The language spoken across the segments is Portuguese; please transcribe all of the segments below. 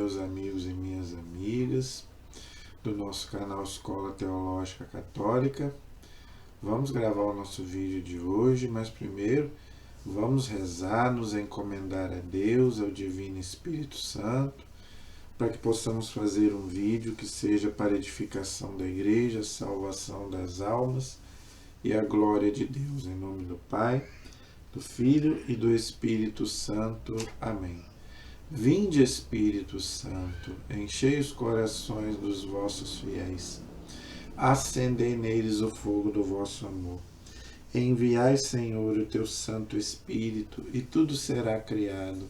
meus amigos e minhas amigas do nosso canal Escola Teológica Católica. Vamos gravar o nosso vídeo de hoje, mas primeiro vamos rezar, nos encomendar a Deus, ao Divino Espírito Santo, para que possamos fazer um vídeo que seja para a edificação da Igreja, a salvação das almas e a glória de Deus. Em nome do Pai, do Filho e do Espírito Santo. Amém. Vinde, Espírito Santo, enchei os corações dos vossos fiéis, acendei neles o fogo do vosso amor. Enviai, Senhor, o teu Santo Espírito, e tudo será criado,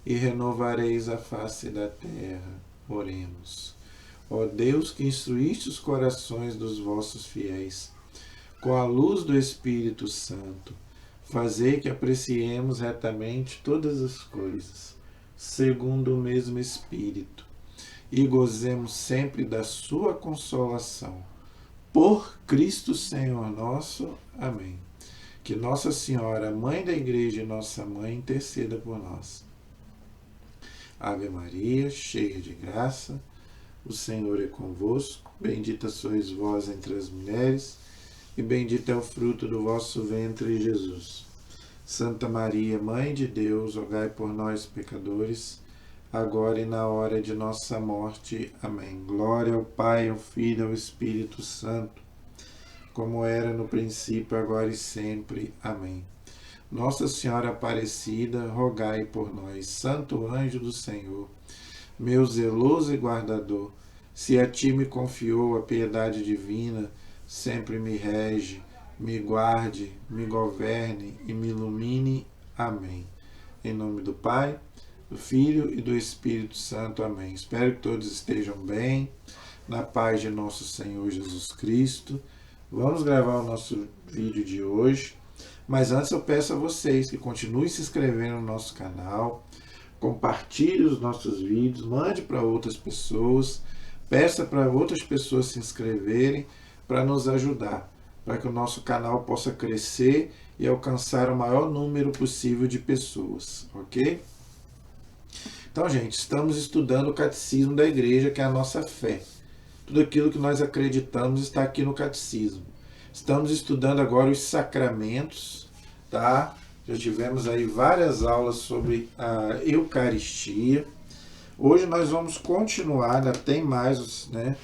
e renovareis a face da terra. Oremos. Ó Deus, que instruíste os corações dos vossos fiéis, com a luz do Espírito Santo, fazei que apreciemos retamente todas as coisas, segundo o mesmo Espírito, e gozemos sempre da sua consolação. Por Cristo Senhor nosso. Amém. Que Nossa Senhora, Mãe da Igreja e nossa Mãe, interceda por nós. Ave Maria, cheia de graça, o Senhor é convosco. Bendita sois vós entre as mulheres, e bendito é o fruto do vosso ventre, Jesus. Santa Maria, Mãe de Deus, rogai por nós, pecadores, agora e na hora de nossa morte. Amém. Glória ao Pai, ao Filho e ao Espírito Santo, como era no princípio, agora e sempre. Amém. Nossa Senhora Aparecida, rogai por nós. Santo anjo do Senhor, meu zeloso e guardador, se a ti me confiou a piedade divina, sempre me rege, me guarde, me governe e me ilumine. Amém. Em nome do Pai, do Filho e do Espírito Santo. Amém. Espero que todos estejam bem, na paz de nosso Senhor Jesus Cristo. Vamos gravar o nosso vídeo de hoje, mas antes eu peço a vocês que continuem se inscrevendo no nosso canal, compartilhe os nossos vídeos, mande para outras pessoas, peça para outras pessoas se inscreverem para nos ajudar, para que o nosso canal possa crescer e alcançar o maior número possível de pessoas, ok? Então, gente, estamos estudando o Catecismo da Igreja, que é a nossa fé. Tudo aquilo que nós acreditamos está aqui no Catecismo. Estamos estudando agora os sacramentos, tá? Já tivemos aí várias aulas sobre a Eucaristia. Hoje nós vamos continuar, ainda tem mais, né?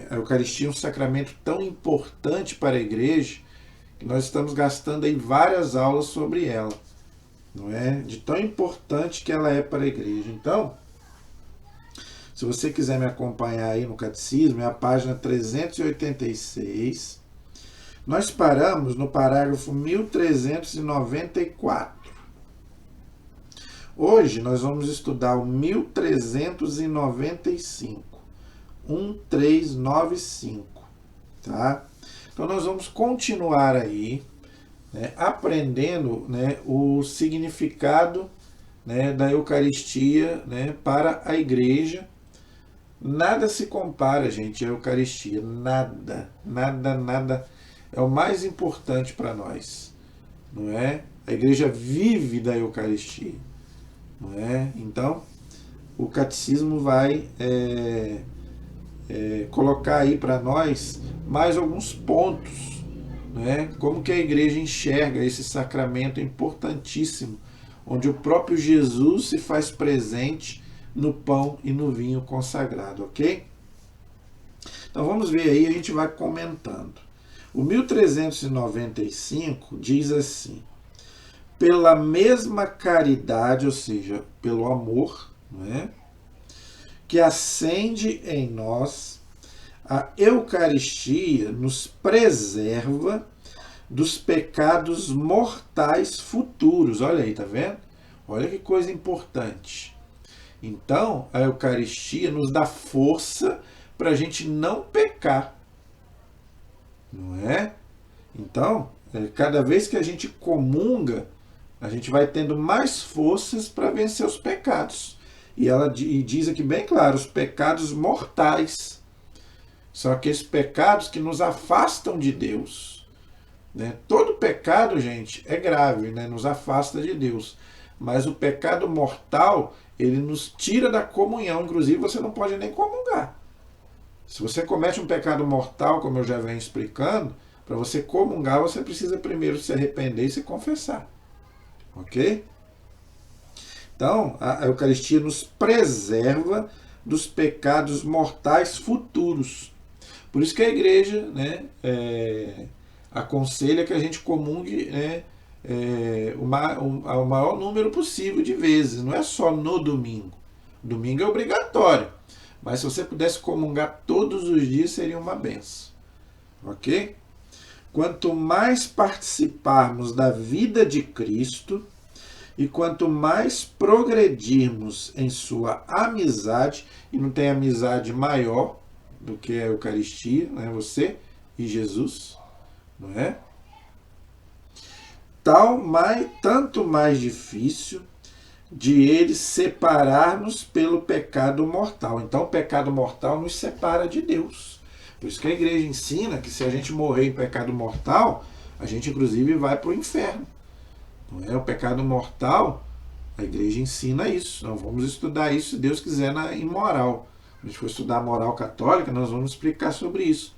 A Eucaristia é um sacramento tão importante para a Igreja que nós estamos gastando aí várias aulas sobre ela, não é? De tão importante que ela é para a Igreja. Então, se você quiser me acompanhar aí no Catecismo, é a página 386. Nós paramos no parágrafo 1394. Hoje nós vamos estudar o 1395. 1395, tá? Então nós vamos continuar aí, né, aprendendo, né, o significado, né, da Eucaristia, né, para a Igreja. Nada se compara, gente, à Eucaristia. Nada, nada, nada. É o mais importante para nós, não é? A Igreja vive da Eucaristia, não é? Então, o Catecismo vai colocar aí para nós mais alguns pontos, né? Como que a Igreja enxerga esse sacramento importantíssimo, onde o próprio Jesus se faz presente no pão e no vinho consagrado, ok? Então vamos ver aí, a gente vai comentando. O 1395 diz assim: pela mesma caridade, ou seja, pelo amor, não é? Que acende em nós, a Eucaristia nos preserva dos pecados mortais futuros. Olha aí, tá vendo? Olha que coisa importante. Então, a Eucaristia nos dá força para a gente não pecar, não é? Então, cada vez que a gente comunga, a gente vai tendo mais forças para vencer os pecados. E ela diz aqui bem claro, os pecados mortais são aqueles pecados que nos afastam de Deus, né? Todo pecado, gente, é grave, né? Nos afasta de Deus. mas o pecado mortal, ele nos tira da comunhão, inclusive você não pode nem comungar. Se você comete um pecado mortal, como eu já venho explicando, para você comungar, você precisa primeiro se arrepender e se confessar. Ok? Então, a Eucaristia nos preserva dos pecados mortais futuros. Por isso que a igreja, né, aconselha que a gente comungue, né, o maior número possível de vezes. Não é só no domingo. Domingo é obrigatório. Mas se você pudesse comungar todos os dias, seria uma benção. Ok? Quanto mais participarmos da vida de Cristo e quanto mais progredirmos em sua amizade, e não tem amizade maior do que a Eucaristia, né? Você e Jesus, não é? Tanto mais difícil de ele separar-nos pelo pecado mortal. Então o pecado mortal nos separa de Deus. Por isso que a igreja ensina que se a gente morrer em pecado mortal, a gente inclusive vai para o inferno. Não é? O pecado mortal, a igreja ensina isso. Nós vamos estudar isso, se Deus quiser, em moral. Se a gente for estudar a moral católica, nós vamos explicar sobre isso.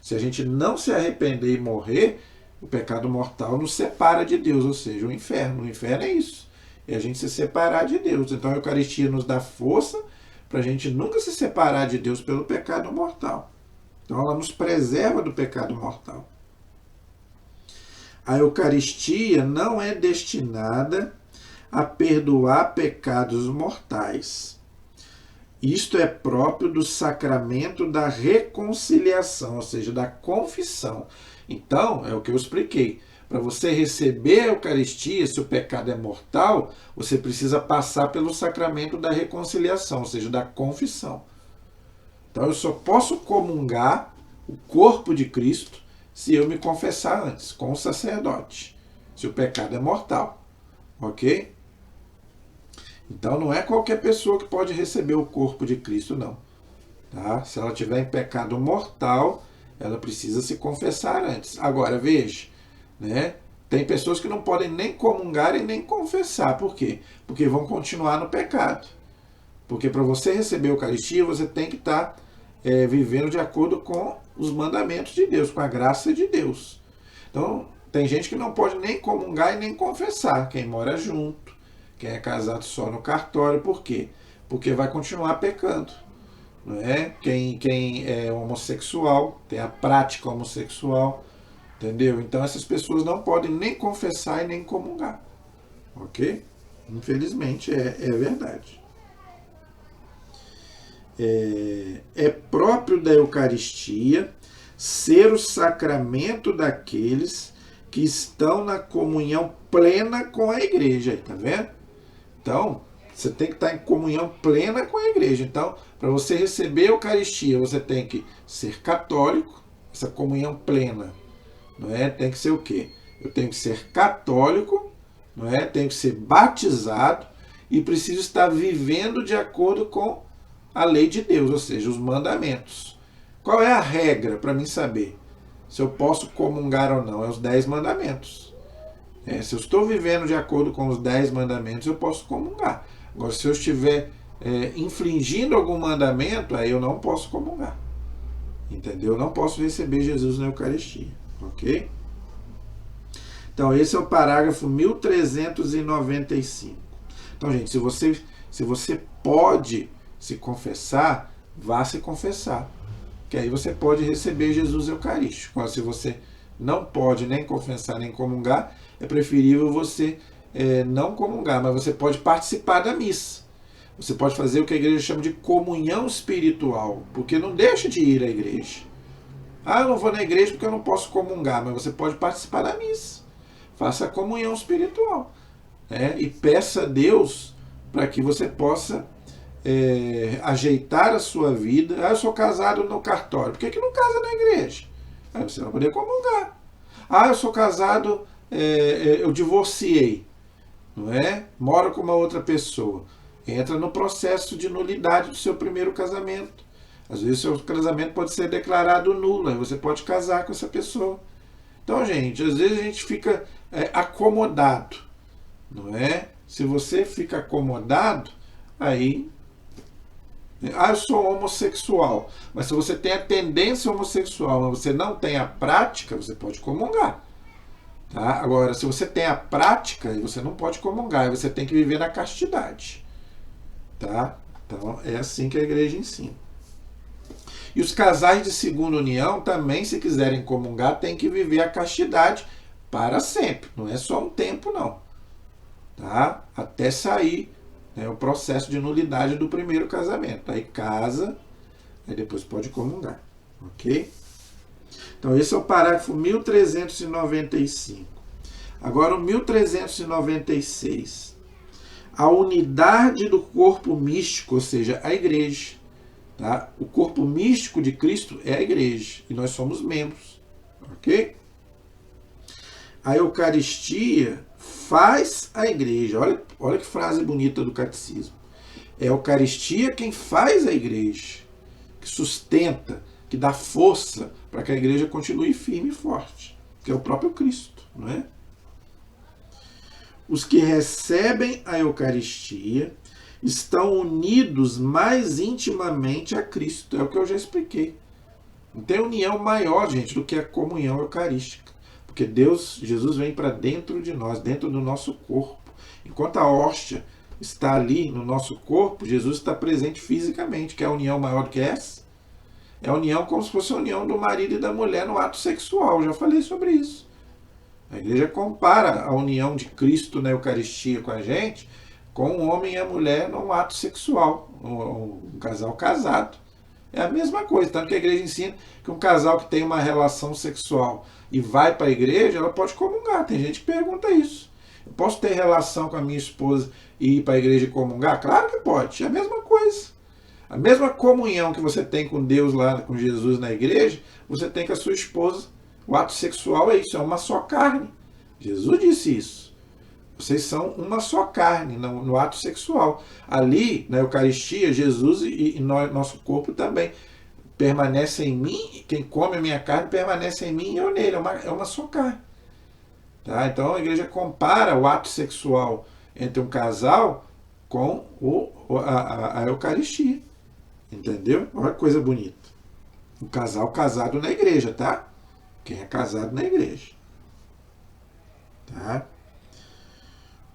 Se a gente não se arrepender e morrer, o pecado mortal nos separa de Deus, ou seja, o inferno. O inferno é isso. É a gente se separar de Deus. Então a Eucaristia nos dá força para a gente nunca se separar de Deus pelo pecado mortal. Então ela nos preserva do pecado mortal. A Eucaristia não é destinada a perdoar pecados mortais. Isto é próprio do sacramento da reconciliação, ou seja, da confissão. Então, é o que eu expliquei. Para você receber a Eucaristia, se o pecado é mortal, você precisa passar pelo sacramento da reconciliação, ou seja, da confissão. Então eu só posso comungar o corpo de Cristo se eu me confessar antes, com o sacerdote, se o pecado é mortal. Ok? Então não é qualquer pessoa que pode receber o corpo de Cristo, não. Tá? Se ela tiver em pecado mortal, ela precisa se confessar antes. Agora, veja, né? Tem pessoas que não podem nem comungar e nem confessar. Por quê? Porque vão continuar no pecado. Porque para você receber a Eucaristia, você tem que estar vivendo de acordo com os mandamentos de Deus, com a graça de Deus. Então, tem gente que não pode nem comungar e nem confessar. Quem mora junto, quem é casado só no cartório. Por quê? Porque vai continuar pecando. Não é? Quem é homossexual, tem a prática homossexual, entendeu? Então essas pessoas não podem nem confessar e nem comungar. Ok? Infelizmente é verdade. É próprio da Eucaristia ser o sacramento daqueles que estão na comunhão plena com a igreja. Tá vendo? Então, você tem que estar em comunhão plena com a igreja. Então, para você receber a Eucaristia, você tem que ser católico, essa comunhão plena. Não é? Tem que ser o quê? Eu tenho que ser católico, não é? Tenho que ser batizado e preciso estar vivendo de acordo com a lei de Deus, ou seja, os mandamentos. Qual é a regra para mim saber se eu posso comungar ou não? É os 10 mandamentos. Se eu estou vivendo de acordo com os 10 mandamentos, eu posso comungar. Agora, se eu estiver infringindo algum mandamento, aí eu não posso comungar. Entendeu? Eu não posso receber Jesus na Eucaristia. Ok? Então, esse é o parágrafo 1395. Então, gente, se você pode se confessar, vá se confessar. Que aí você pode receber Jesus Eucarístico. Agora, se você não pode nem confessar nem comungar, é preferível você não comungar, mas você pode participar da missa. Você pode fazer o que a igreja chama de comunhão espiritual, porque não deixa de ir à igreja. Eu não vou na igreja porque eu não posso comungar, mas você pode participar da missa. Faça a comunhão espiritual. E peça a Deus para que você possa ajeitar a sua vida. Eu sou casado no cartório. Por que não casa na igreja? Aí você vai poder comungar. Eu sou casado, eu divorciei. Não é? Moro com uma outra pessoa. Entra no processo de nulidade do seu primeiro casamento. Às vezes o seu casamento pode ser declarado nulo, aí você pode casar com essa pessoa. Então, gente, às vezes a gente fica acomodado, não é? Se você fica acomodado, aí... eu sou homossexual. Mas se você tem a tendência homossexual, mas você não tem a prática, você pode comungar. Tá? Agora, se você tem a prática, você não pode comungar, você tem que viver na castidade. Tá? Então, é assim que a igreja ensina. E os casais de segunda união também, se quiserem comungar, têm que viver a castidade para sempre. Não é só um tempo, não. Tá? Até sair, né, o processo de nulidade do primeiro casamento. Aí casa, aí depois pode comungar. Ok? Então, esse é o parágrafo 1395. Agora, o 1396. A unidade do corpo místico, ou seja, a igreja. Tá? O corpo místico de Cristo é a igreja. E nós somos membros. Ok? A Eucaristia faz a igreja. Olha que frase bonita do catecismo. É a Eucaristia quem faz a igreja. Que sustenta, que dá força para que a igreja continue firme e forte. Que é o próprio Cristo, não é? Os que recebem a Eucaristia estão unidos mais intimamente a Cristo. É o que eu já expliquei. Não tem união maior, gente, do que a comunhão eucarística. Porque Jesus vem para dentro de nós, dentro do nosso corpo. Enquanto a hóstia está ali no nosso corpo, Jesus está presente fisicamente. Que é a união maior do que essa? É a união como se fosse a união do marido e da mulher no ato sexual. Eu já falei sobre isso. A igreja compara a união de Cristo na Eucaristia com a gente com o homem e a mulher num ato sexual, um casal casado. É a mesma coisa, tanto que a igreja ensina que um casal que tem uma relação sexual e vai para a igreja, ela pode comungar. Tem gente que pergunta isso. Eu posso ter relação com a minha esposa e ir para a igreja e comungar? Claro que pode, é a mesma coisa. A mesma comunhão que você tem com Deus lá, com Jesus na igreja, você tem com a sua esposa. O ato sexual é isso, é uma só carne. Jesus disse isso. Vocês são uma só carne no ato sexual. Ali, na Eucaristia, Jesus e nosso corpo também permanece em mim. Quem come a minha carne permanece em mim e eu nele. É uma só carne. Tá? Então a igreja compara o ato sexual entre um casal com a Eucaristia. Entendeu? Olha que coisa bonita. Um casal casado na igreja, tá? Quem é casado na igreja. Tá?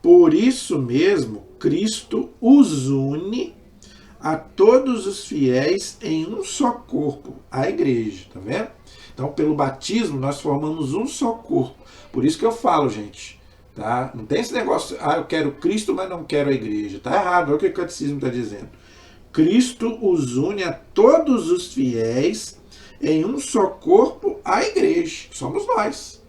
Por isso mesmo, Cristo os une a todos os fiéis em um só corpo, a igreja, tá vendo? Então, pelo batismo, nós formamos um só corpo. Por isso que eu falo, gente, tá? Não tem esse negócio, eu quero Cristo, mas não quero a igreja. Tá errado, olha o que o catecismo está dizendo. Cristo os une a todos os fiéis em um só corpo, a igreja. Somos nós.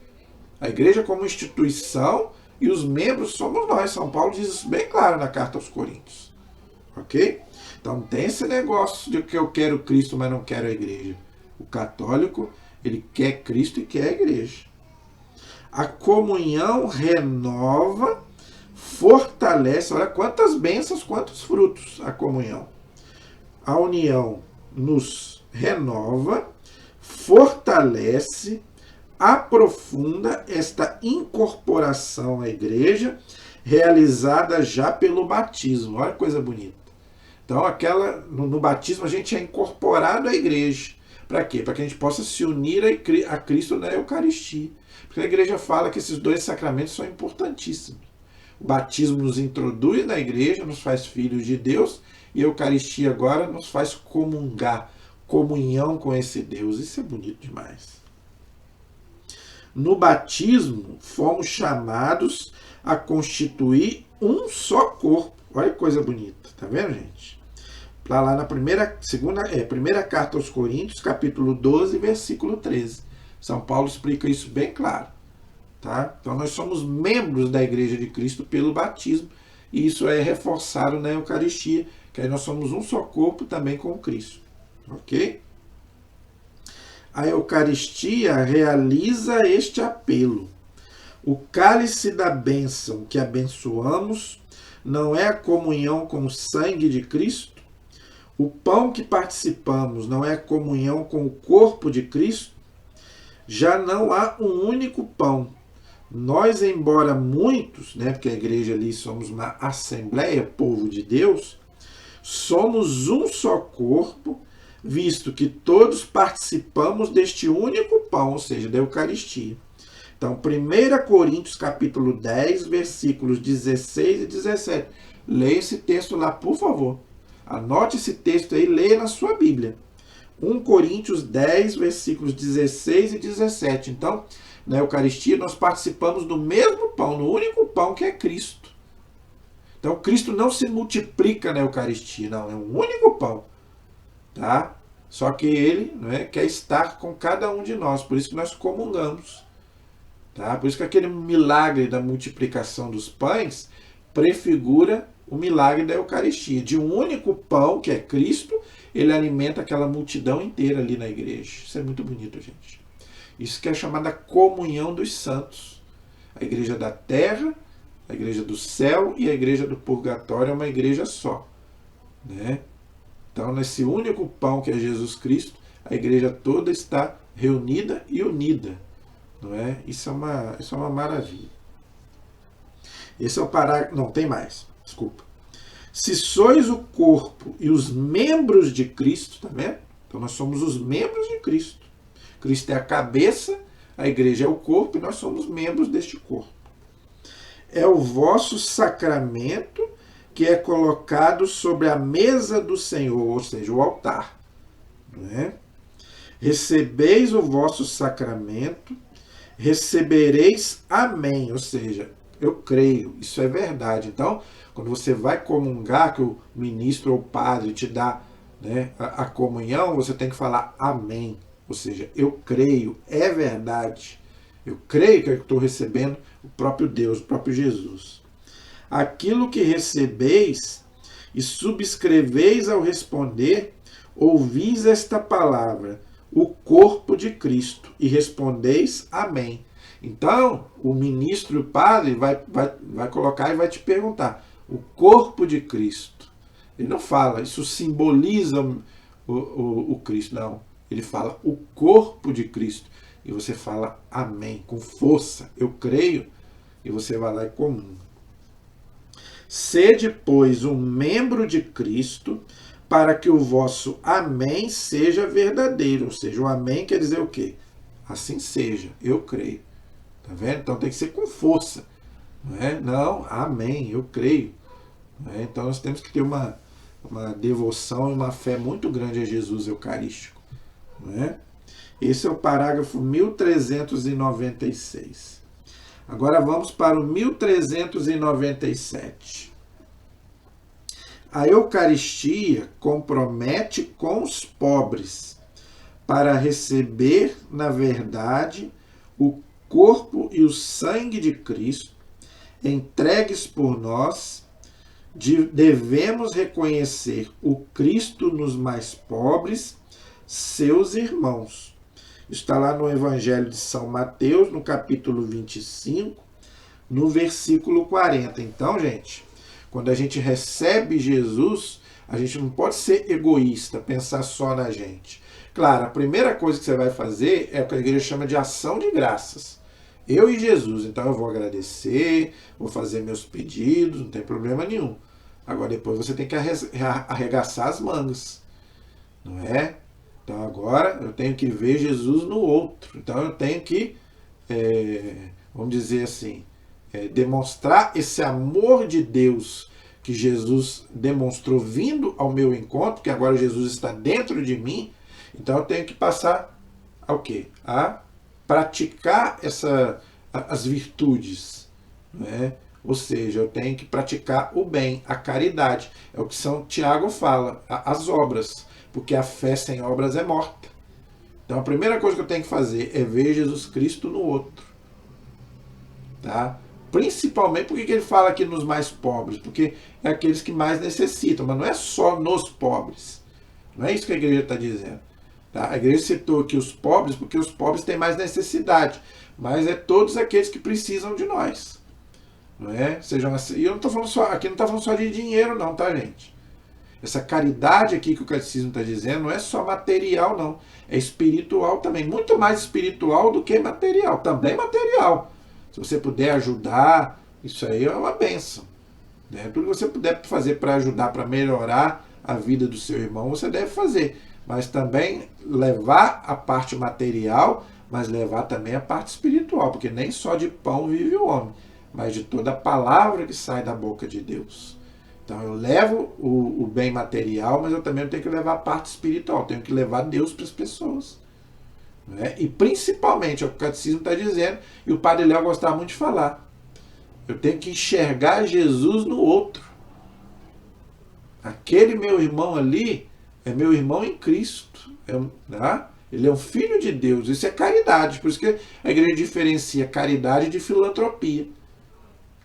A igreja como instituição e os membros somos nós. São Paulo diz isso bem claro na carta aos Coríntios. Ok? Então não tem esse negócio de que eu quero Cristo, mas não quero a igreja. O católico, ele quer Cristo e quer a igreja. A comunhão renova, fortalece. Olha quantas bênçãos, quantos frutos a comunhão. A união nos renova, fortalece, aprofunda esta incorporação à igreja realizada já pelo batismo. Olha que coisa bonita. Então, no batismo a gente é incorporado à igreja. Para quê? Para que a gente possa se unir a Cristo na Eucaristia. Porque a igreja fala que esses dois sacramentos são importantíssimos. O batismo nos introduz na igreja, nos faz filhos de Deus, e a Eucaristia agora nos faz comungar, comunhão com esse Deus. Isso é bonito demais. No batismo, fomos chamados a constituir um só corpo. Olha que coisa bonita, tá vendo, gente? Lá na primeira carta aos Coríntios, capítulo 12, versículo 13. São Paulo explica isso bem claro. Tá? Então nós somos membros da Igreja de Cristo pelo batismo, e isso é reforçado na Eucaristia, que aí nós somos um só corpo também com Cristo. Ok? A Eucaristia realiza este apelo. O cálice da bênção que abençoamos não é a comunhão com o sangue de Cristo? O pão que participamos não é a comunhão com o corpo de Cristo? Já não há um único pão, Nós, embora muitos, né, porque a igreja ali somos uma assembleia, povo de Deus, somos um só corpo, visto que todos participamos deste único pão, ou seja, da Eucaristia. Então, 1 Coríntios capítulo 10, versículos 16 e 17. Leia esse texto lá, por favor. Anote esse texto aí, leia na sua Bíblia. 1 Coríntios 10, versículos 16 e 17. Então, na Eucaristia, nós participamos do mesmo pão, no único pão que é Cristo. Então, Cristo não se multiplica na Eucaristia, não, é um único pão. Tá? Só que ele, né, quer estar com cada um de nós, por isso que nós comungamos. Tá? Por isso que aquele milagre da multiplicação dos pães prefigura o milagre da Eucaristia. De um único pão, que é Cristo, ele alimenta aquela multidão inteira ali na igreja. Isso é muito bonito, gente. Isso que é chamada comunhão dos santos. A igreja da terra, a igreja do céu e a igreja do purgatório é uma igreja só. Né? Então, nesse único pão que é Jesus Cristo, a igreja toda está reunida e unida. Não é? Isso é uma maravilha. Esse é o parágrafo. Não, tem mais. Desculpa. Se sois o corpo e os membros de Cristo, tá vendo? Então nós somos os membros de Cristo. Cristo é a cabeça, a igreja é o corpo e nós somos membros deste corpo. É o vosso sacramento que é colocado sobre a mesa do Senhor, ou seja, o altar. Né? Recebeis o vosso sacramento, recebereis amém, ou seja, eu creio, isso é verdade. Então, quando você vai comungar, que o ministro ou o padre te dá, né, a comunhão, você tem que falar amém, ou seja, eu creio, é verdade. Eu creio que eu estou recebendo o próprio Deus, o próprio Jesus. Aquilo que recebeis e subscreveis ao responder, ouvis esta palavra, o corpo de Cristo, e respondeis amém. Então, o ministro e o padre vai colocar e vai te perguntar, o corpo de Cristo. Ele não fala, isso simboliza o Cristo, não. Ele fala, o corpo de Cristo. E você fala amém, com força, eu creio, e você vai lá e comunga. Sede, pois, um membro de Cristo, para que o vosso amém seja verdadeiro. Ou seja, o amém quer dizer o quê? Assim seja, eu creio. Tá vendo? Então tem que ser com força. Não é? Não, amém, eu creio. Não é? Então nós temos que ter uma devoção e uma fé muito grande a Jesus Eucarístico. Não é? Esse é o parágrafo 1396. Agora vamos para o 1397. A Eucaristia compromete com os pobres para receber, na verdade, o corpo e o sangue de Cristo, entregues por nós. Devemos reconhecer o Cristo nos mais pobres, seus irmãos. Está lá no Evangelho de São Mateus, no capítulo 25, no versículo 40. Então, gente, quando a gente recebe Jesus, a gente não pode ser egoísta, pensar só na gente. Claro, a primeira coisa que você vai fazer é o que a igreja chama de ação de graças. Eu e Jesus, então eu vou agradecer, vou fazer meus pedidos, não tem problema nenhum. Agora depois você tem que arregaçar as mangas, não é? Então agora eu tenho que ver Jesus no outro. Então eu tenho que, vamos dizer assim, demonstrar esse amor de Deus que Jesus demonstrou vindo ao meu encontro, que agora Jesus está dentro de mim. Então eu tenho que passar ao quê? A praticar as virtudes, né? Ou seja, eu tenho que praticar o bem, a caridade. É o que São Tiago fala, as obras, porque a fé sem obras é morta. Então a primeira coisa que eu tenho que fazer é ver Jesus Cristo no outro. Tá? Principalmente, por que ele fala aqui nos mais pobres? Porque é aqueles que mais necessitam, mas não é só nos pobres. Não é isso que a igreja está dizendo. Tá? A igreja citou aqui os pobres porque os pobres têm mais necessidade, mas é todos aqueles que precisam de nós. Não é? Sejam assim, e eu não estou falando só, aqui não está falando só de dinheiro não, tá, gente? Essa caridade aqui que o catecismo está dizendo não é só material não, é espiritual também, muito mais espiritual do que material, também material, Se você puder ajudar, isso aí é uma bênção. Né? Tudo que você puder fazer para ajudar, para melhorar a vida do seu irmão, você deve fazer. Mas também levar a parte material, mas levar também a parte espiritual, porque nem só de pão vive o homem, mas de toda a palavra que sai da boca de Deus. Então eu levo o bem material, mas eu também tenho que levar a parte espiritual, tenho que levar Deus para as pessoas. Né? E principalmente, é o que o catecismo está dizendo, e o padre Léo gostava muito de falar, eu tenho que enxergar Jesus no outro. Aquele meu irmão ali é meu irmão em Cristo. Né? Ele é um filho de Deus. Isso é caridade. Por isso que a igreja diferencia caridade de filantropia.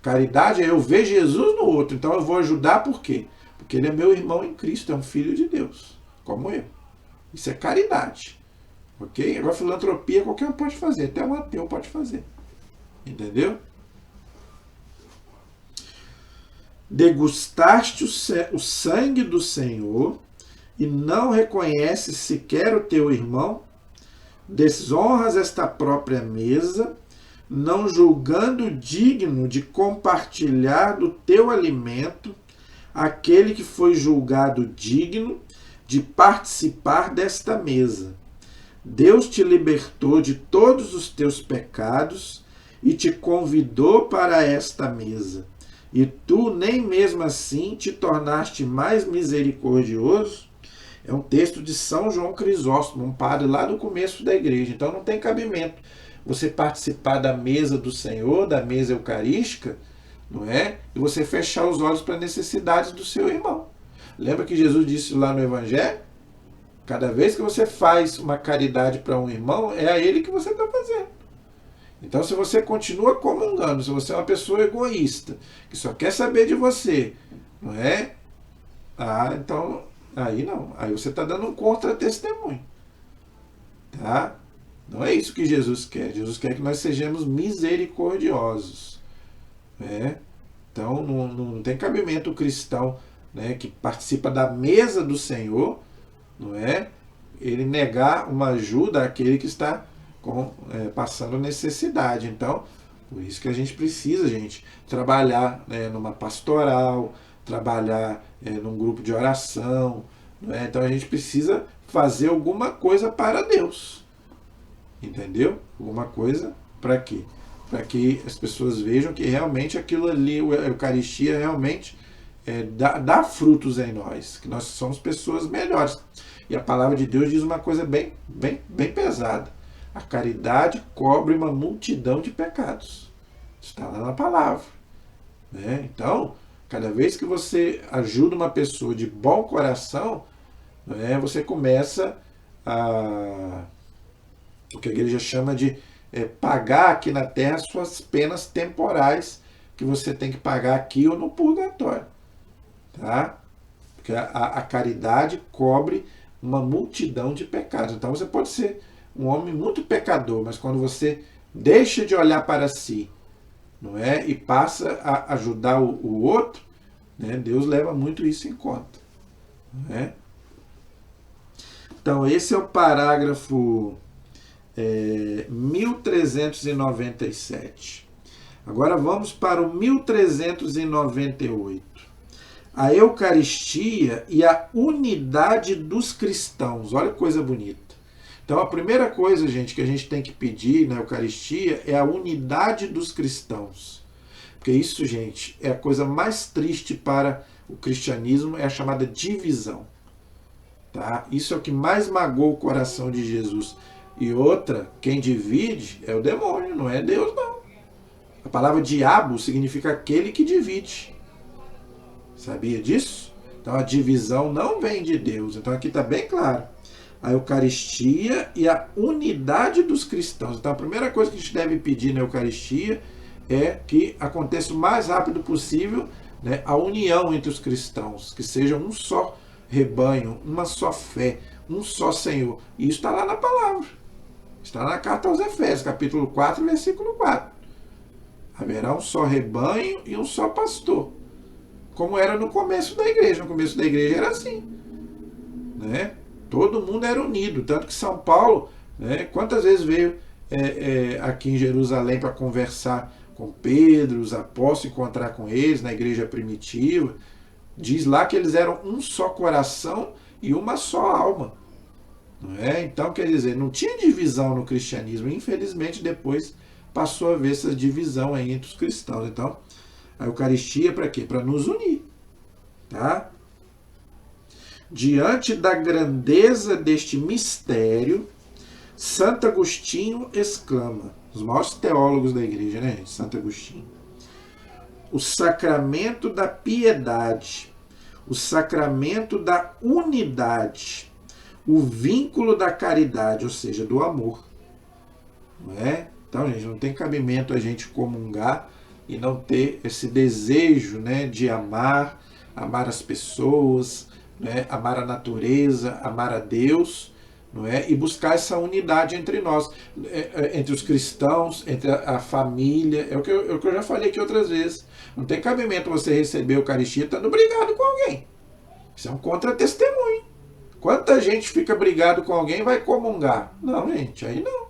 Caridade é eu ver Jesus no outro. Então eu vou ajudar por quê? Porque ele é meu irmão em Cristo, é um filho de Deus, como eu. Isso é caridade. Ok? Agora filantropia qualquer um pode fazer. Até um ateu pode fazer. Entendeu? Degustaste o sangue do Senhor e não reconheces sequer o teu irmão, desonras esta própria mesa, não julgando digno de compartilhar do teu alimento aquele que foi julgado digno de participar desta mesa. Deus te libertou de todos os teus pecados e te convidou para esta mesa. E tu nem mesmo assim te tornaste mais misericordioso? É um texto de São João Crisóstomo, um padre lá do começo da igreja. Então não tem cabimento você participar da mesa do Senhor, da mesa eucarística, não é? E você fechar os olhos para as necessidades do seu irmão. Lembra que Jesus disse lá no Evangelho? Cada vez que você faz uma caridade para um irmão, é a ele que você está fazendo. Então, se você continua comungando, se você é uma pessoa egoísta, que só quer saber de você, não é? Então, aí não. Aí você está dando um contra-testemunho. Tá? Não é isso que Jesus quer. Jesus quer que nós sejamos misericordiosos. Né? Então, não tem cabimento o cristão, né, que participa da mesa do Senhor, não é? Ele negar uma ajuda àquele que está passando necessidade. Então, por isso que a gente precisa, gente, trabalhar, né, numa pastoral, trabalhar num grupo de oração. Não é? Então a gente precisa fazer alguma coisa para Deus. Entendeu? Alguma coisa para quê? Para que as pessoas vejam que realmente aquilo ali, a Eucaristia, realmente dá frutos em nós, que nós somos pessoas melhores. E a palavra de Deus diz uma coisa bem pesada. A caridade cobre uma multidão de pecados. Está lá na palavra. Né? Então, cada vez que você ajuda uma pessoa de bom coração, né, você começa o que a igreja chama de pagar aqui na terra suas penas temporais que você tem que pagar aqui ou no purgatório. Tá? Porque a caridade cobre uma multidão de pecados. Então você pode ser um homem muito pecador, mas quando você deixa de olhar para si, não é, e passa a ajudar o outro, né, Deus leva muito isso em conta. Não é? Então esse é o parágrafo 1397. Agora vamos para o 1398. A Eucaristia e a unidade dos cristãos. Olha que coisa bonita. Então a primeira coisa, gente, que a gente tem que pedir na Eucaristia é a unidade dos cristãos. Porque isso, gente, é a coisa mais triste para o cristianismo, é a chamada divisão. Tá? Isso é o que mais magoa o coração de Jesus. E outra, quem divide é o demônio, não é Deus, não. A palavra diabo significa aquele que divide. Sabia disso? Então a divisão não vem de Deus. Então aqui está bem claro. A Eucaristia e a unidade dos cristãos. Então a primeira coisa que a gente deve pedir na Eucaristia é que aconteça o mais rápido possível, né, a união entre os cristãos, que sejam um só rebanho, uma só fé, um só Senhor. E isso está lá na palavra. Está na carta aos Efésios, capítulo 4, versículo 4. Haverá um só rebanho e um só pastor. Como era no começo da igreja. No começo da igreja era assim. Né? Todo mundo era unido. Tanto que São Paulo, né, quantas vezes veio aqui em Jerusalém para conversar com Pedro, os apóstolos, encontrar com eles na igreja primitiva. Diz lá que eles eram um só coração e uma só alma. Não é? Então, quer dizer, não tinha divisão no cristianismo. Infelizmente, depois passou a haver essa divisão aí entre os cristãos. Então, a Eucaristia é para quê? Para nos unir. Tá? Diante da grandeza deste mistério, Santo Agostinho exclama, os maiores teólogos da igreja, né, gente? Santo Agostinho. O sacramento da piedade, o sacramento da unidade, o vínculo da caridade, ou seja, do amor. Não é? Então, gente, não tem cabimento a gente comungar e não ter esse desejo, né, de amar as pessoas, né, amar a natureza, amar a Deus, não é? E buscar essa unidade entre nós, entre os cristãos, entre a família. É o que eu já falei aqui outras vezes. Não tem cabimento você receber a Eucaristia estando brigado com alguém. Isso é um contra-testemunho. Quanta gente fica brigado com alguém e vai comungar? Não, gente, aí não.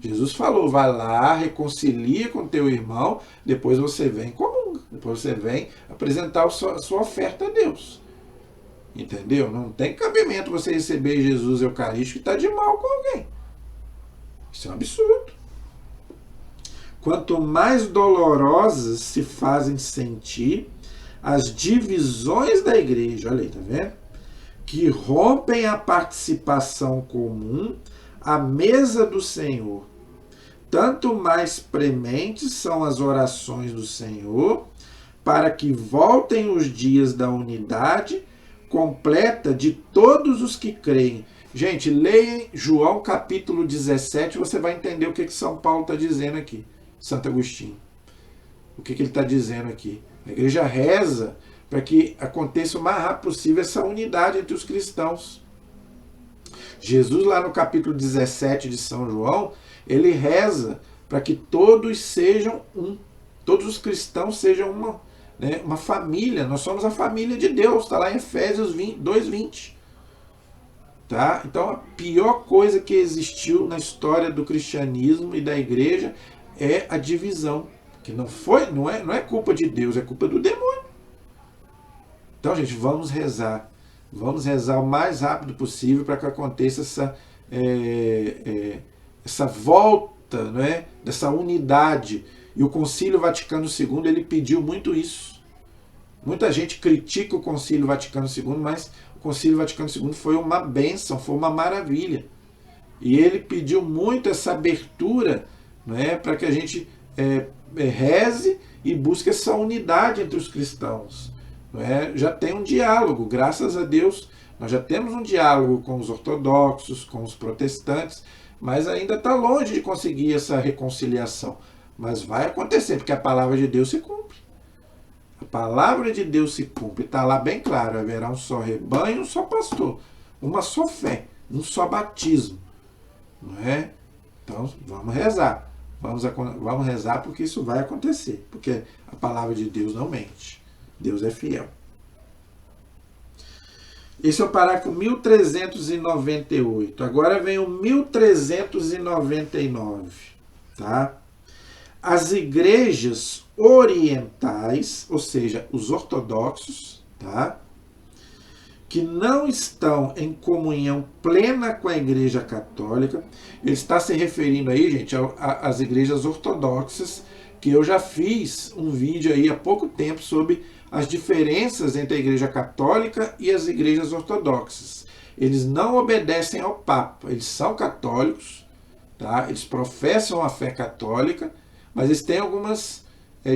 Jesus falou, vai lá, reconcilia com teu irmão, depois você vem e comunga. Depois você vem apresentar a sua oferta a Deus. Entendeu? Não tem cabimento você receber Jesus Eucarístico e estar de mal com alguém. Isso é um absurdo. Quanto mais dolorosas se fazem sentir as divisões da igreja, olha aí, tá vendo? Que rompem a participação comum à mesa do Senhor. Tanto mais prementes são as orações do Senhor, para que voltem os dias da unidade completa de todos os que creem. Gente, leia João capítulo 17, você vai entender o que São Paulo está dizendo aqui, Santo Agostinho. O que ele está dizendo aqui. A igreja reza para que aconteça o mais rápido possível essa unidade entre os cristãos. Jesus, lá no capítulo 17 de São João, ele reza para que todos sejam um. Todos os cristãos sejam uma família. Nós somos a família de Deus. Está lá em Efésios 2:20. Tá? Então, a pior coisa que existiu na história do cristianismo e da igreja é a divisão. Que não é culpa de Deus, é culpa do demônio. Então, gente, vamos rezar. Vamos rezar o mais rápido possível para que aconteça essa volta, não é? Dessa unidade. E o Concílio Vaticano II, ele pediu muito isso. Muita gente critica o Concílio Vaticano II, mas o Concílio Vaticano II foi uma bênção, foi uma maravilha. E ele pediu muito essa abertura, não é? Para que a gente reze e busque essa unidade entre os cristãos. Não é? Já tem um diálogo, graças a Deus, nós já temos um diálogo com os ortodoxos, com os protestantes, mas ainda está longe de conseguir essa reconciliação. Mas vai acontecer, porque a palavra de Deus se cumpre. A palavra de Deus se cumpre. Está lá bem claro, haverá um só rebanho, um só pastor, uma só fé, um só batismo. Não é? Então, vamos rezar. Vamos rezar porque isso vai acontecer. Porque a palavra de Deus não mente. Deus é fiel. Esse é o parágrafo 1398. Agora vem o 1399. Tá? As igrejas orientais, ou seja, os ortodoxos, tá? Que não estão em comunhão plena com a Igreja Católica, ele está se referindo aí, gente, às igrejas ortodoxas, que eu já fiz um vídeo aí há pouco tempo sobre as diferenças entre a Igreja Católica e as igrejas ortodoxas. Eles não obedecem ao Papa, eles são católicos, tá? Eles professam a fé católica, mas eles têm algumas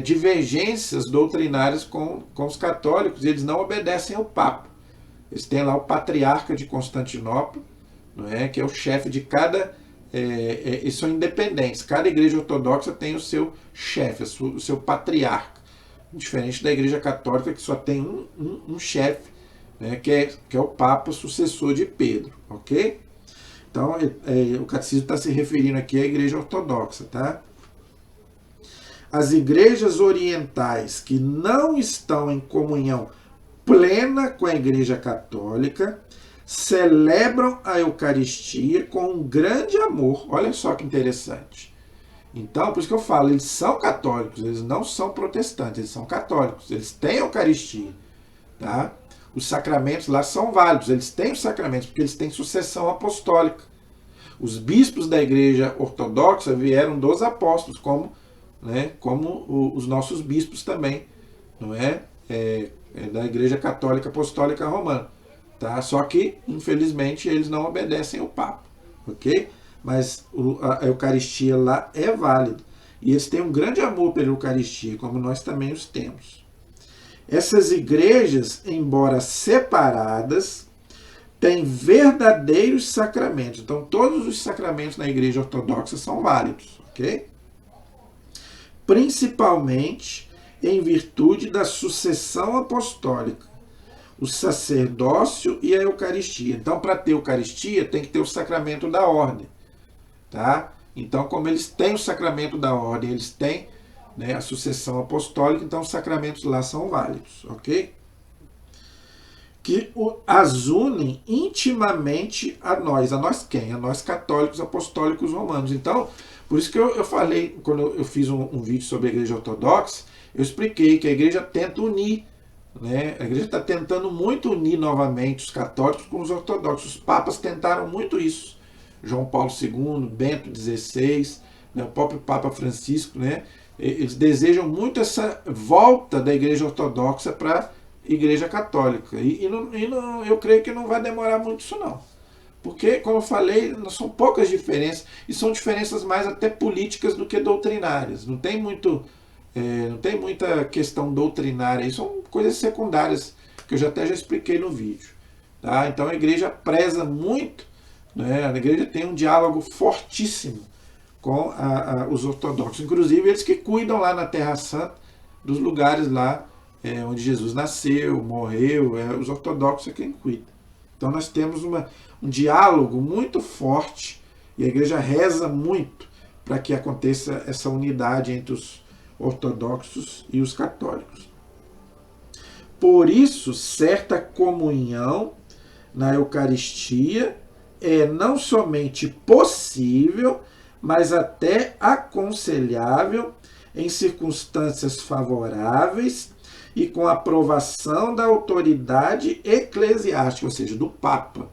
divergências doutrinárias com os católicos e eles não obedecem ao Papa. Eles têm lá o patriarca de Constantinopla, não é? Que é o chefe de cada... eles são independentes. Cada igreja ortodoxa tem o seu chefe, o seu patriarca. Diferente da igreja católica, que só tem um chefe, né? que é o Papa sucessor de Pedro. Ok? Então, o catecismo está se referindo aqui à igreja ortodoxa. Tá? As igrejas orientais que não estão em comunhão plena com a Igreja Católica celebram a Eucaristia com um grande amor. Olha só que interessante. Então, por isso que eu falo, eles são católicos, eles não são protestantes, eles são católicos, eles têm a Eucaristia, tá? Os sacramentos lá são válidos, eles têm os sacramentos porque eles têm sucessão apostólica. Os bispos da Igreja Ortodoxa vieram dos apóstolos, como os nossos bispos também, não é? Da Igreja Católica Apostólica Romana. Tá? Só que, infelizmente, eles não obedecem ao Papa. Ok? Mas a Eucaristia lá é válida. E eles têm um grande amor pela Eucaristia, como nós também os temos. Essas igrejas, embora separadas, têm verdadeiros sacramentos. Então, todos os sacramentos na Igreja Ortodoxa são válidos. Ok? Principalmente em virtude da sucessão apostólica, o sacerdócio e a Eucaristia. Então, para ter Eucaristia, tem que ter o sacramento da ordem. Tá? Então, como eles têm o sacramento da ordem, eles têm, né, a sucessão apostólica, então os sacramentos lá são válidos. Ok? Que as unem intimamente a nós. A nós quem? A nós católicos apostólicos romanos. Então, por isso que eu falei, quando eu fiz um vídeo sobre a Igreja Ortodoxa, eu expliquei que a Igreja tenta unir, né? A Igreja está tentando muito unir novamente os católicos com os ortodoxos. Os papas tentaram muito isso. João Paulo II, Bento XVI, né? O próprio Papa Francisco, né? Eles desejam muito essa volta da Igreja Ortodoxa para a Igreja Católica. Eu creio que não vai demorar muito isso não. Porque, como eu falei, são poucas diferenças, e são diferenças mais até políticas do que doutrinárias. Não tem muita questão doutrinária, são coisas secundárias, que eu já expliquei no vídeo. Tá? Então a igreja preza muito, né? A igreja tem um diálogo fortíssimo com os ortodoxos. Inclusive eles que cuidam lá na Terra Santa, dos lugares lá onde Jesus nasceu, morreu, os ortodoxos é quem cuida. Então nós temos um diálogo muito forte, e a igreja reza muito para que aconteça essa unidade entre os ortodoxos e os católicos. Por isso, certa comunhão na Eucaristia é não somente possível, mas até aconselhável em circunstâncias favoráveis e com a aprovação da autoridade eclesiástica, ou seja, do Papa.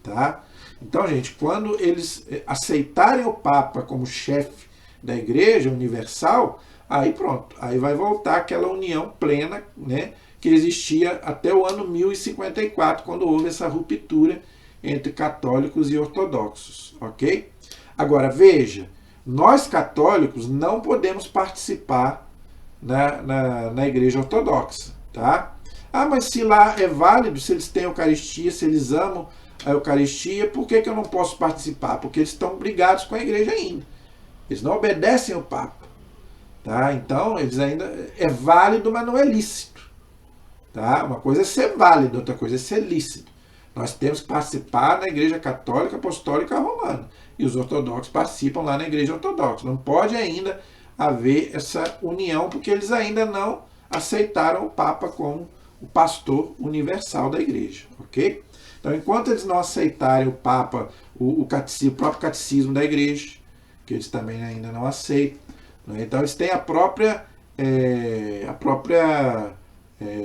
Tá? Então, gente, quando eles aceitarem o Papa como chefe da Igreja Universal, aí pronto, aí vai voltar aquela união plena, né, que existia até o ano 1054, quando houve essa ruptura entre católicos e ortodoxos, ok? Agora, veja, nós católicos não podemos participar na Igreja Ortodoxa, tá? Ah, mas se lá é válido, se eles têm Eucaristia, se eles amam a Eucaristia, por que eu não posso participar? Porque eles estão brigados com a Igreja ainda. Eles não obedecem ao Papa. Tá? Então, eles ainda é válido, mas não é lícito. Tá? Uma coisa é ser válido, outra coisa é ser lícito. Nós temos que participar na Igreja Católica Apostólica Romana. E os ortodoxos participam lá na Igreja Ortodoxa. Não pode ainda haver essa união, porque eles ainda não aceitaram o Papa como o pastor universal da Igreja. Ok? Então, enquanto eles não aceitarem o Papa, o próprio catecismo da Igreja, que eles também ainda não aceitam, né? Então, eles têm a própria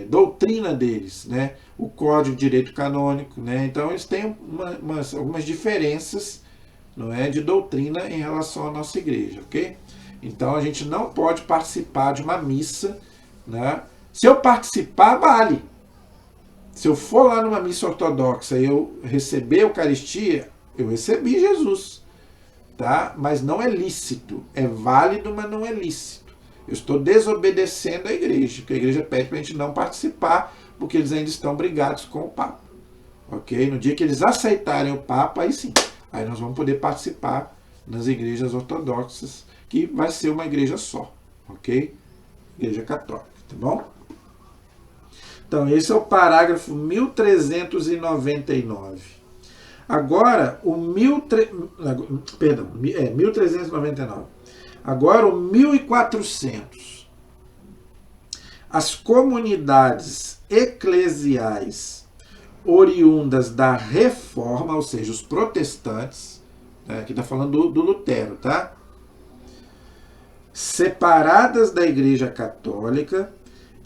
doutrina deles, né? O Código de Direito Canônico. Né? Então, eles têm algumas diferenças, não é, de doutrina em relação à nossa igreja. Ok? Então, a gente não pode participar de uma missa. Né? Se eu participar, vale. Se eu for lá numa missa ortodoxa e eu receber a Eucaristia, eu recebi Jesus. Tá? Mas não é lícito. É válido, mas não é lícito. Eu estou desobedecendo a igreja, porque a igreja pede para a gente não participar, porque eles ainda estão brigados com o Papa. Ok? No dia que eles aceitarem o Papa, aí sim. Aí nós vamos poder participar nas igrejas ortodoxas, que vai ser uma igreja só. Ok? Igreja católica. Tá bom? Então, esse é o parágrafo 1399. Agora, 1399. Agora, o 1400. As comunidades eclesiais oriundas da reforma, ou seja, os protestantes, né, aqui está falando do Lutero, tá? Separadas da Igreja Católica,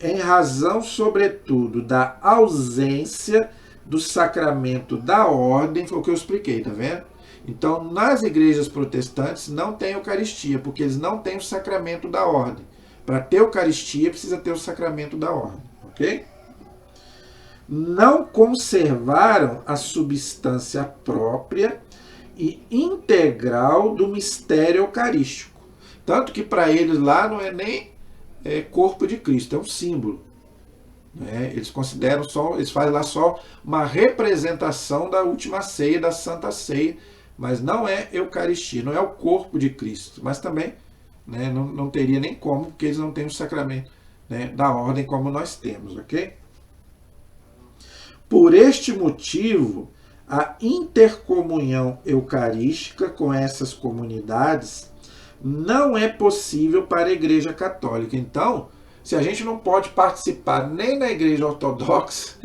em razão, sobretudo, da ausência do sacramento da ordem, foi o que eu expliquei, tá vendo? Então, nas igrejas protestantes não tem Eucaristia, porque eles não têm o sacramento da ordem. Para ter Eucaristia, precisa ter o sacramento da ordem, ok? Não conservaram a substância própria e integral do mistério eucarístico. Tanto que para eles lá não é nem corpo de Cristo, é um símbolo. Né? Eles consideram só, eles fazem lá só uma representação da última ceia, da Santa Ceia, mas não é Eucaristia, não é o corpo de Cristo. Mas também, né, não teria nem como, porque eles não têm o sacramento, né, da ordem como nós temos, ok? Por este motivo, a intercomunhão eucarística com essas comunidades não é possível para a Igreja Católica. Então, se a gente não pode participar nem na Igreja Ortodoxa,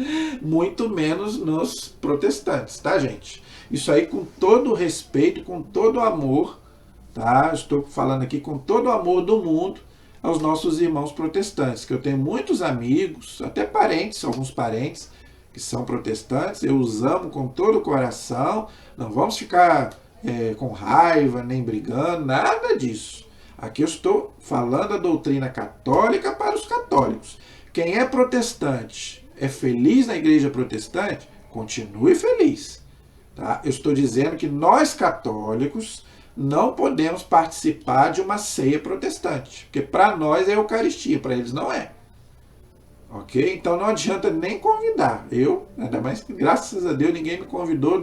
muito menos nos protestantes, tá, gente? Isso aí com todo o respeito, com todo o amor, tá? Estou falando aqui com todo o amor do mundo aos nossos irmãos protestantes, que eu tenho muitos amigos, até parentes, alguns parentes, que são protestantes, eu os amo com todo o coração, não vamos ficar com raiva, nem brigando, nada disso. Aqui eu estou falando a doutrina católica para os católicos. Quem é protestante, é feliz na igreja protestante, continue feliz. Tá? Eu estou dizendo que nós católicos não podemos participar de uma ceia protestante, porque para nós é Eucaristia, para eles não é. Ok? Então não adianta nem convidar. Eu, ainda mais que graças a Deus ninguém me convidou,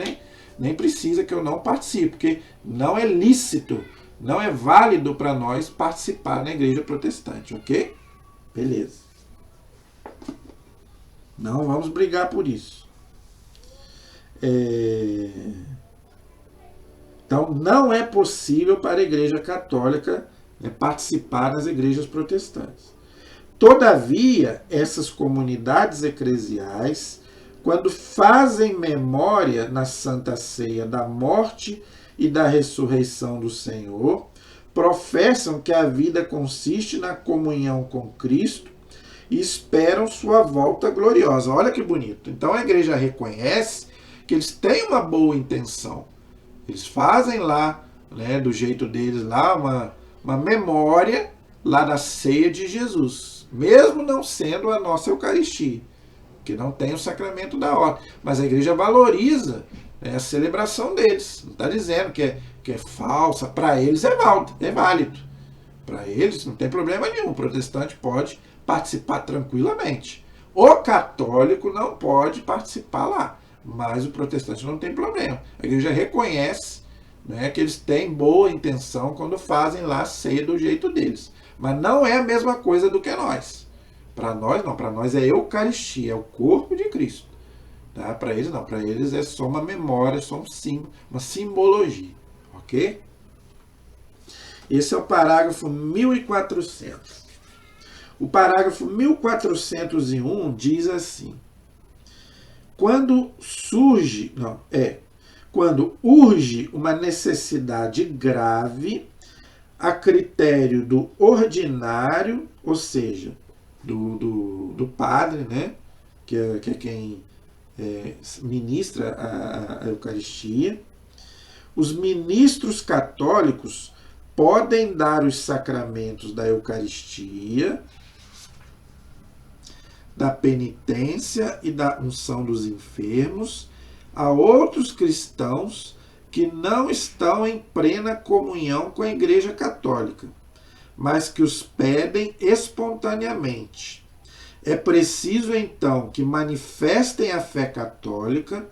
nem precisa que eu não participe, porque não é lícito, não é válido para nós participar na igreja protestante, ok? Beleza. Não vamos brigar por isso. Então não é possível para a igreja católica participar das igrejas protestantes. Todavia, essas comunidades eclesiais, quando fazem memória na Santa Ceia da morte e da ressurreição do Senhor, professam que a vida consiste na comunhão com Cristo e esperam sua volta gloriosa. Olha que bonito. Então a igreja reconhece que eles têm uma boa intenção. Eles fazem lá, né, do jeito deles, lá uma memória lá da ceia de Jesus, mesmo não sendo a nossa Eucaristia, que não tem o sacramento da ordem. Mas a igreja valoriza a celebração deles. Não está dizendo que é falsa. Para eles é válido. Para eles não tem problema nenhum. O protestante pode participar tranquilamente. O católico não pode participar lá. Mas o protestante não tem problema. A igreja reconhece, né, que eles têm boa intenção quando fazem lá a ceia do jeito deles. Mas não é a mesma coisa do que nós. Para nós não. Para nós é Eucaristia, é o corpo de Cristo. Tá? Para eles não. Para eles é só uma memória, só uma simbologia. Ok? Esse é o parágrafo 1400. O parágrafo 1401 diz assim: quando urge uma necessidade grave a critério do ordinário, ou seja, do padre, né, que é quem ministra a Eucaristia, os ministros católicos podem dar os sacramentos da Eucaristia, da penitência e da unção dos enfermos a outros cristãos que não estão em plena comunhão com a Igreja Católica, mas que os pedem espontaneamente. É preciso, então, que manifestem a fé católica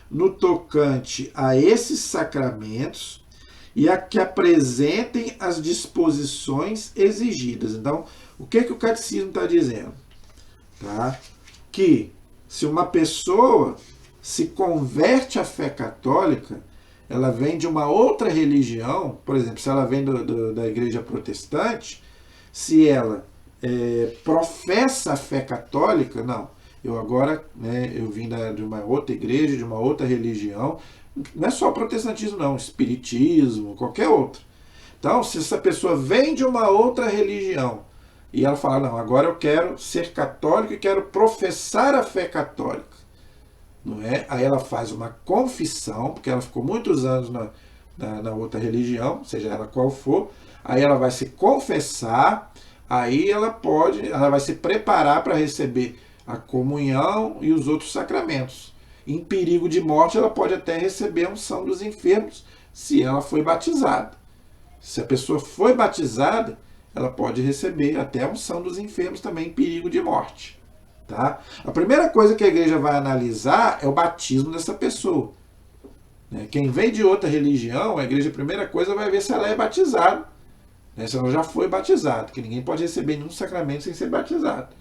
no tocante a esses sacramentos e a que apresentem as disposições exigidas. Então, o que o catecismo está dizendo? Tá? Que se uma pessoa se converte à fé católica, ela vem de uma outra religião, por exemplo, se ela vem da igreja protestante, se ela professa a fé católica, não, eu agora, né, eu vim de uma outra igreja, de uma outra religião, não é só protestantismo não, espiritismo, qualquer outro. Então, se essa pessoa vem de uma outra religião e ela fala, não, agora eu quero ser católico e quero professar a fé católica, não é? Aí ela faz uma confissão, porque ela ficou muitos anos na outra religião, seja ela qual for, aí ela vai se confessar, aí ela vai se preparar para receber a comunhão e os outros sacramentos. Em perigo de morte, ela pode até receber a unção dos enfermos, se ela foi batizada. Se a pessoa foi batizada, ela pode receber até a unção dos enfermos também em perigo de morte. Tá? A primeira coisa que a igreja vai analisar é o batismo dessa pessoa. Quem vem de outra religião, a igreja, a primeira coisa, vai ver se ela é batizada. Se ela já foi batizada, que ninguém pode receber nenhum sacramento sem ser batizado.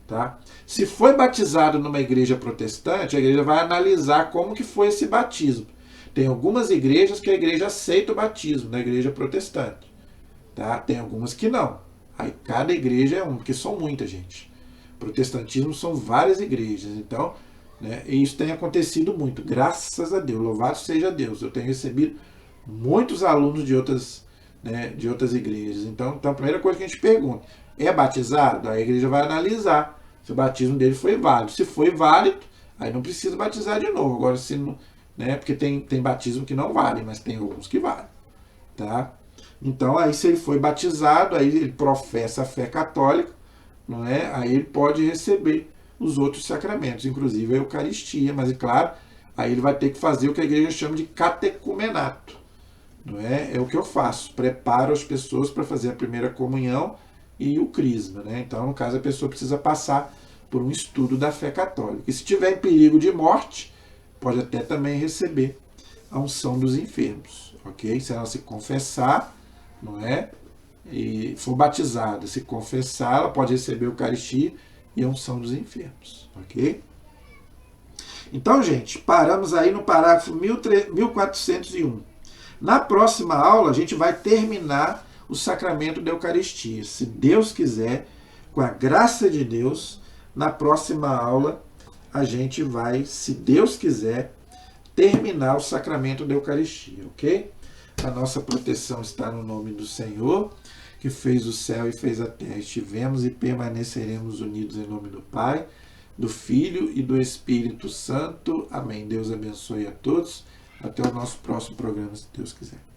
Tá? Se foi batizado numa igreja protestante, a igreja vai analisar como que foi esse batismo. Tem algumas igrejas que a igreja aceita o batismo, na igreja protestante. Tá? Tem algumas que não. Aí cada igreja é uma, porque são muita gente. Protestantismo são várias igrejas, então, né, e isso tem acontecido muito, graças a Deus, louvado seja Deus. Eu tenho recebido muitos alunos de outras igrejas. Então, a primeira coisa que a gente pergunta, é batizado? A igreja vai analisar se o batismo dele foi válido. Se foi válido, aí não precisa batizar de novo. Agora, se não, né, porque tem batismo que não vale, mas tem alguns que valem. Tá? Então, aí se ele foi batizado, aí ele professa a fé católica, não é? Aí ele pode receber os outros sacramentos, inclusive a Eucaristia, mas é claro, aí ele vai ter que fazer o que a igreja chama de catecumenato. Não é? É o que eu faço, preparo as pessoas para fazer a primeira comunhão e o crisma. Né? Então, no caso, a pessoa precisa passar por um estudo da fé católica. E se tiver em perigo de morte, pode até também receber a unção dos enfermos. Ok? Se ela se confessar, não é? E for batizada, se confessar, ela pode receber a Eucaristia e a unção dos enfermos. Ok? Então, gente, paramos aí no parágrafo 1401. Na próxima aula, a gente vai terminar o sacramento da Eucaristia. Se Deus quiser, com a graça de Deus, na próxima aula, a gente vai, se Deus quiser, terminar o sacramento da Eucaristia, ok? A nossa proteção está no nome do Senhor, que fez o céu e fez a terra. Estivemos e permaneceremos unidos em nome do Pai, do Filho e do Espírito Santo. Amém. Deus abençoe a todos. Até o nosso próximo programa, se Deus quiser.